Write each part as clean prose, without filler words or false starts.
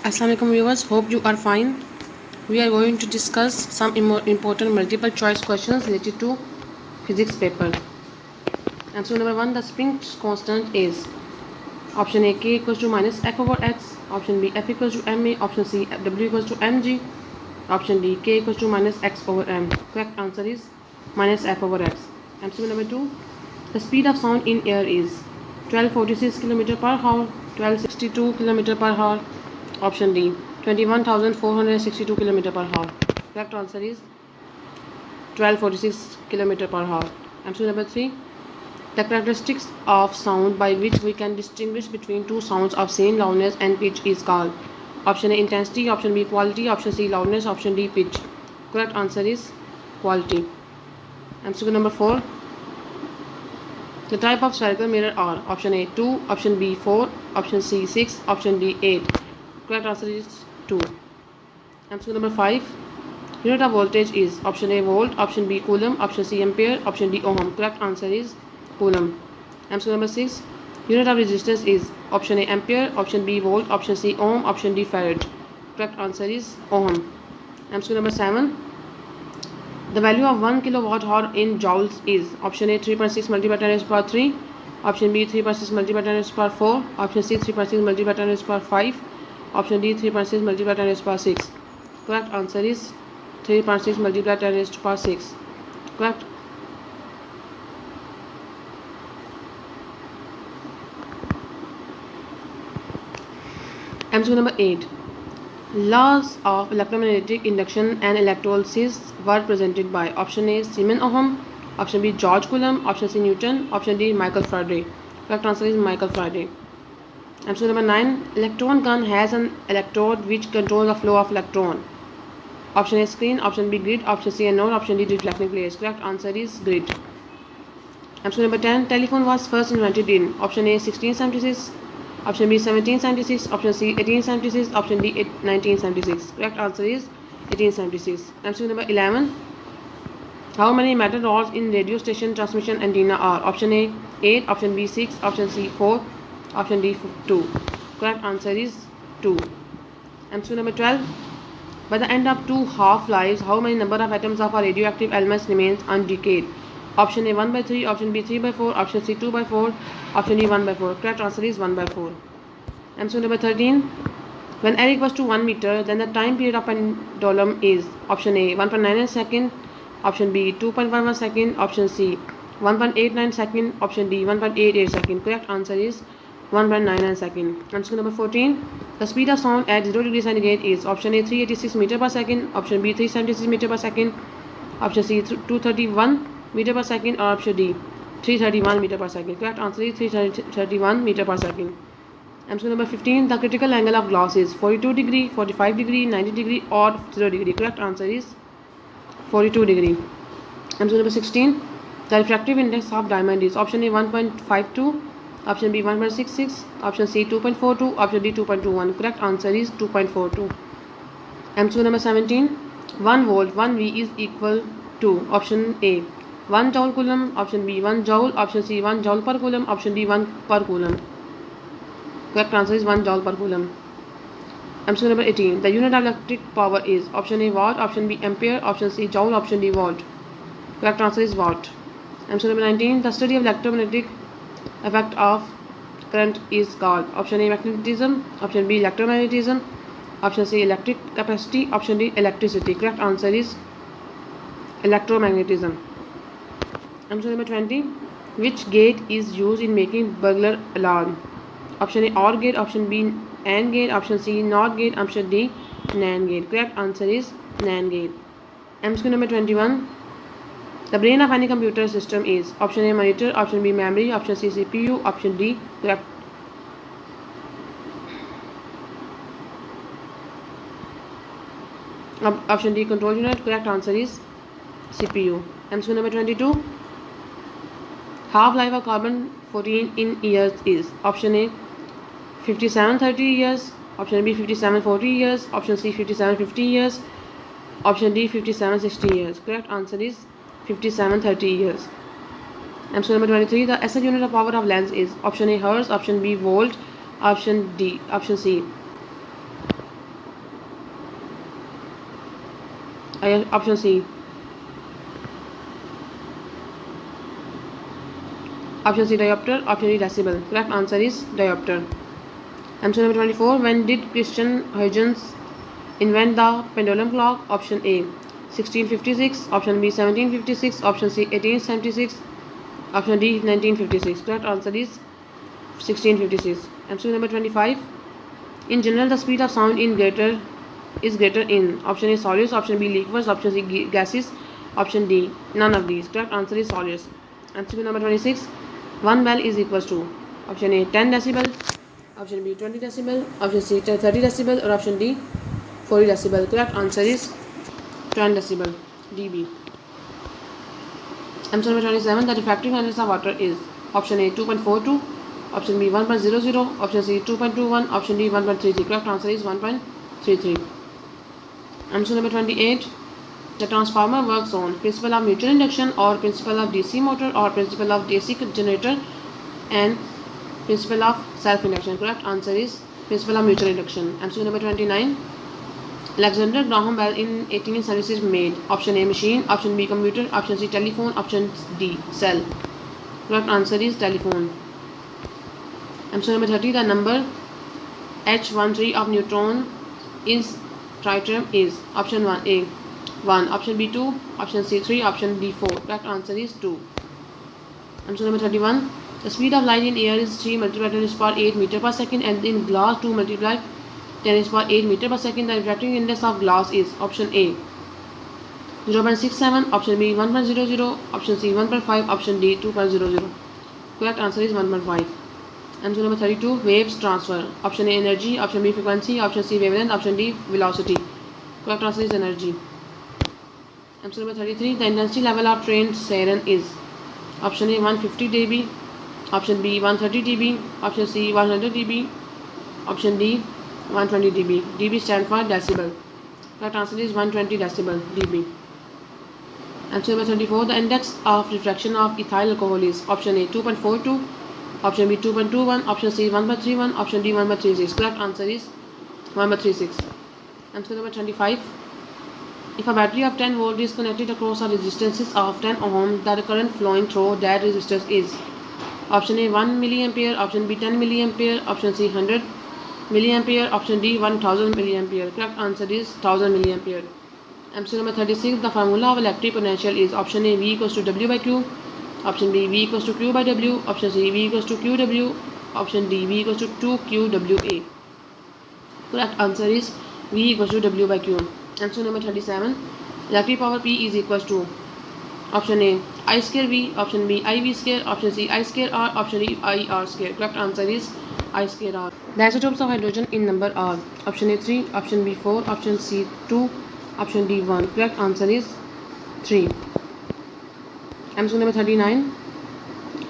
Assalamualaikum viewers, hope you are fine. We are going to discuss some important multiple choice questions related to physics paper. Answer number 1, the spring constant is option A k equals to minus f over x, option B f equals to ma, option C w equals to mg, option D k equals to minus x over m. Correct answer is minus f over x. Answer number 2, the speed of sound in air is 1246 km per hour, 1262 km per hour, option D 21,462 km per hour. Correct answer is 1246 km per hour. Answer number 3, the characteristics of sound by which we can distinguish between two sounds of same loudness and pitch is called option A intensity, option B quality, option C loudness, option D pitch. Correct answer is quality. Answer number 4, the type of spherical mirror are option A 2, option B 4, option C 6, option D 8. Correct answer is 2. Answer number 5, unit of voltage is option A volt, option B coulomb, option C ampere, option D ohm. Correct answer is coulomb. Answer number 6, unit of resistance is option A ampere, option B volt, option C ohm, option D farad. Correct answer is ohm. Answer number 7, the value of 1 kilowatt hour in joules is option A 3.6 multiplied by 10 raised to power 3, option B 3.6 multiplied by 10 raised to power 4, option C 3.6 multiplied by 10 raised to power 5, option D 3.6 multiplied by 10 raised to power 6. Correct answer is 3.6 multiplied by 10 raised to power 6. Correct. Answer number 8, laws of electromagnetic induction and electrolysis were presented by option A Simon Ohm, option B George Coulomb, option C Newton, option D Michael Faraday. Correct answer is Michael Faraday. Answer number 9, electron gun has an electrode which controls the flow of electron. Option A screen, option B grid, option C anode, option D reflecting plates. Correct answer is grid. Answer number 10, telephone was first invented in option A 1676, option B 1776, option C 1876, option D 1976. Correct answer is 1876. Answer number 11, how many metal rods in radio station transmission antenna are option A 8, option B 6, option C 4, option D 2. Correct answer is 2. Answer number 12, by the end of two half-lives, how many number of atoms of a radioactive elements remains undecayed? Option A 1 by 3, option B 3 by 4, option C 2 by 4, option D 1 by 4. Correct answer is 1 by 4. Answer number 13, when R equals to 1 meter, then the time period of pendulum is option A 1.99 second, option B 2.11 second, option C 1.89 second, option D 1.88 second. Correct answer is 1.99 second. Answer number 14, the speed of sound at 0 degree centigrade is option A 386 meter per second, option B 376 meter per second, option C 231 meter per second, or option D 331 meter per second. Correct answer is 331 meter per second. Answer number 15, the critical angle of glass is 42 degree, 45 degree, 90 degree, or 0 degree. Correct answer is 42 degree. Answer number 16, the refractive index of diamond is option A 1.52, option B 1.66, option C 2.42, option D 2.21. Correct answer is 2.42. Answer number 17, 1 volt 1 V is equal to option A 1 joule coulomb, option B 1 joule, option C 1 joule per coulomb, option D 1 per coulomb. Correct answer is 1 joule per coulomb. Answer number 18, the unit of electric power is option A watt, option B ampere, option C joule, option D volt. Correct answer is watt. Answer number 19, the study of electromagnetic effect of current is called option A magnetism, option B electromagnetism, option C electric capacity, option D electricity. Correct answer is electromagnetism. Answer number 20, which gate is used in making burglar alarm? Option A OR gate, option B AND gate, option C NOT gate, option D NAND gate. Correct answer is NAND gate. Answer number 21, the brain of any computer system is option A monitor, option B memory, option C CPU, option D correct. Option D control unit. Correct answer is CPU. Answer number 22, half-life of carbon 14 in years is option A 5730 years, option B 5740 years, option C 5750 years, option D 5760 years. Correct answer is 5730 years. Answer number 23, the SI unit of power of lens is option A hertz, option B volt, option C Option C. Option C, diopter. Option D, decibel. Correct answer is diopter. Answer number 24. When did Christian Huygens invent the pendulum clock? Option A, 1656. Option B, 1756. Option C, 1876. Option D, 1956. Correct answer is 1656. Answer number 25. In general, the speed of sound is greater in option A, solids. Option B, liquids. Option C, gases. Option D, none of these. Correct answer is solids. Answer number 26. 1 bell is equals to option A, 10 decibel. Option B, 20 decibel. Option C, 30 decibel. Or option D, 40 decibel. Correct answer is 10 decibel. dB. Answer number 27. The refractive index of water is option A, 2.42. Option B, 1.00. Option C, 2.21. Option D, 1.33. Correct answer is 1.33. Answer number 28. The transformer works on principle of mutual induction or principle of DC motor or principle of DC generator and principle of self-induction. Correct answer is principle of mutual induction. Answer number 29. Alexander Graham Bell in 1876 made option A, machine. Option B, computer. Option C, telephone. Option D, cell. Correct answer is telephone. Answer number 30. The number H13 of neutron is tritium is option 1 A, 1. Option B, 2. Option C, 3. Option D, 4. Correct answer is 2. Answer number 31. The speed of light in air is 3 multiplied 10 power 8 meter per second, and in glass 2 multiplied 10 power 8 meter per second. The refractive index of glass is option A, 0.67. Option B, 1.00. Option C, 1.5. Option D, 2.00. Correct answer is 1.5. Answer number 32. Waves transfer. Option A, energy. Option B, frequency. Option C, wavelength. Option D, velocity. Correct answer is energy. Answer number 33. The intensity level of trained siren is option A, 150 dB. Option B, 130 dB. Option C, 100 dB. Option D, 120 dB. dB stands for decibel. Correct answer is 120 decibel. dB. Answer number 34. The index of refraction of ethyl alcohol is option A, 2.42. Option B, 2.21. Option C, 1.31. Option D, 1.36. Correct answer is 1.36. Answer number 25. If a battery of 10 volt is connected across a resistance of 10 ohm, the current flowing through that resistance is option A, 1 milliampere. Option B, 10 milliampere. Option C, 100 milliampere. Option D, 1000 milliampere. Correct answer is 1000 milliampere. Answer number 36. The formula of electric potential is option A, V equals to W by Q. Option B, V equals to Q by W. Option C, V equals to QW. Option D, V equals to 2QWA. Correct answer is V equals to W by Q. Answer number 37. Electric power P is equals to option A, I square V. Option B, IV square. Option C, I square R. Option D, IR square. Correct answer is I square R. The isotopes of hydrogen in number are option A, 3. Option B, 4. Option C, 2. Option D, 1. Correct answer is 3. Answer number 39.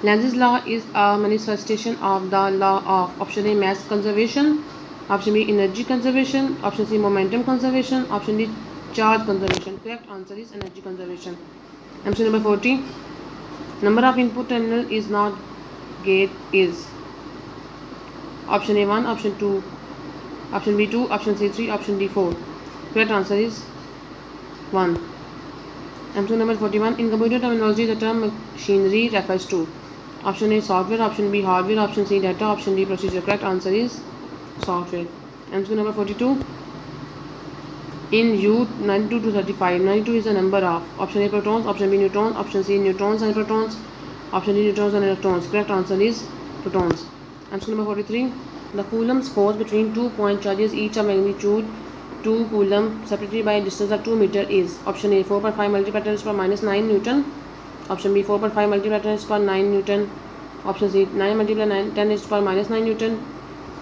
Lenz's law is a manifestation of the law of option A, mass conservation. Option B, energy conservation. Option C, momentum conservation. Option D, charge conservation. Correct answer is energy conservation. Answer number 40. Number of input terminal is not gate is option A, 1. Option 2. Option B, 2. Option C, 3. Option D, 4. Correct answer is 1. Answer number 41. In computer terminology, the term machinery refers to option A, software. Option B, hardware. Option C, data. Option D, procedure. Correct answer is software. Answer number 42. In U 92 to 35, 92 is the number of option A, protons. Option B, neutrons. Option C, neutrons and protons. Option D, neutrons and electrons. Correct answer is protons. Answer number 43. The Coulomb's force between 2 point charges each of magnitude 2 coulomb separated by a distance of 2 meter is option A, 4.5 multiplied 10 to the minus 9 Newton. Option B, 4.5 multiplied 10 to the 9 Newton. Option C, 9 multiplied 9 10 to the minus 9 Newton.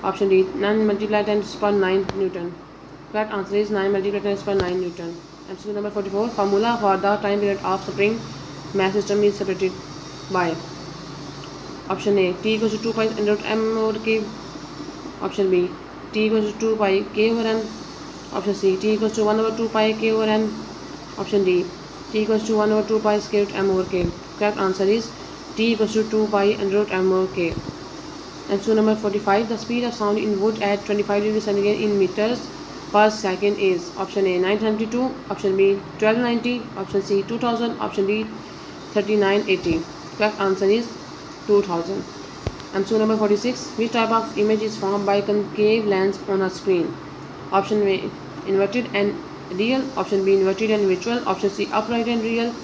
Option D, 9 multiplied 10 to the 9 Newton. Correct answer is 9 multiplied 10 to the 9 Newton. Answer number 44. Formula for the time period of spring mass system is separated by option A, T equals to 2 pi under root m over k. Option B, T equals to 2 pi k over m. Option C, T equals to 1 over 2 pi k over m. Option D, T equals to 1 over 2 pi square root m over k. Correct answer is T equals to 2 pi under root m over k. Answer number 45. The speed of sound in wood at 25 degrees centigrade in meters per second is option A 972, option B 1290, option C 2000, option D 3980. Correct answer is 2000. MCQ number 46. Which type of image is formed by concave lens on a screen? Option A inverted and real, option B inverted and virtual, option C upright and real,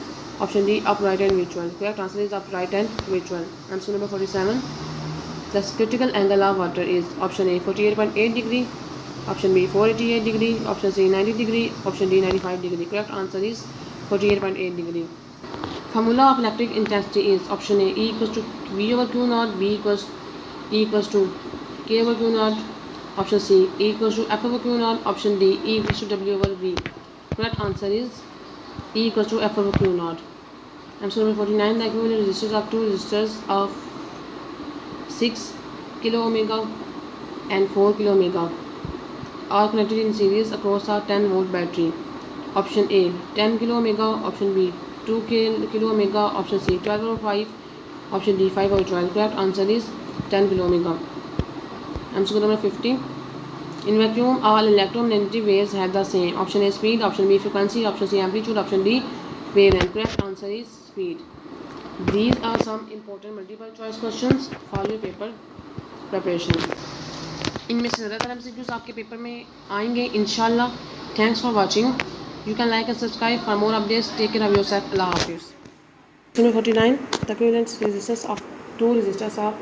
option D upright and virtual. Correct answer is upright and virtual. MCQ number 47. The critical angle of water is option A 48.8 degree, option B 488 degree, option C 90 degree, option D 95 degree. Correct answer is 48.8 degree. Formula of electric intensity is option A E equals to V over Q naught, B equals E equals to K over Q naught, option C E equals to F over Q naught, option D E equals to W over V. Correct answer is E equals to F over Q naught. MCQ number 49. The equivalent resistors of two resistors of 6 kilo ohmega and 4 kilo ohmega are connected in series across a 10 volt battery. Option A 10 kilo ohmega, option B 2 kilo ohmega, option C 12 over 5, option D 5 over 12. Correct answer is 10 kilo ohmega. MCQ number 50. In vacuum, all electromagnetic waves have the same. Option A speed, option B frequency, option C amplitude, option D wavelength. Correct answer is speed. These are some important multiple choice questions for your paper preparation. इनमें से ज़्यादातर MCQs आपके paper में आएंगे इंशाल्लाह. Thanks for watching. You can like and subscribe for more updates. Take care of yourself. Allah Hafiz. Number 49. The equivalent resistors of two resistors of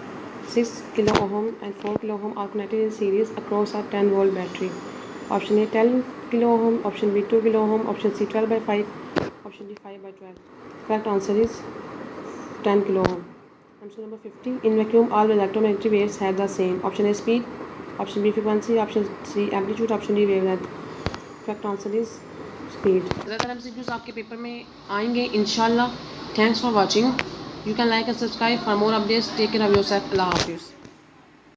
6 kilo ohm and 4 kilo ohm are connected in series across a 10 volt battery. Option A 10 kilo ohm, option B 2 kilo ohm, option C 12 by 5, option D 5 by 12. Correct answer is 10 kilo ohm. MCQ number 50. In vacuum, all electromagnetic waves have the same. Option A speed, option B frequency, option C amplitude, option D wavelength. Correct answer is speed. ज़्यादातर MCQs आपके paper में आएंगे इंशाल्लाह. Thanks for watching. You can like and subscribe for more updates. Take care of yourself. Allah Hafiz.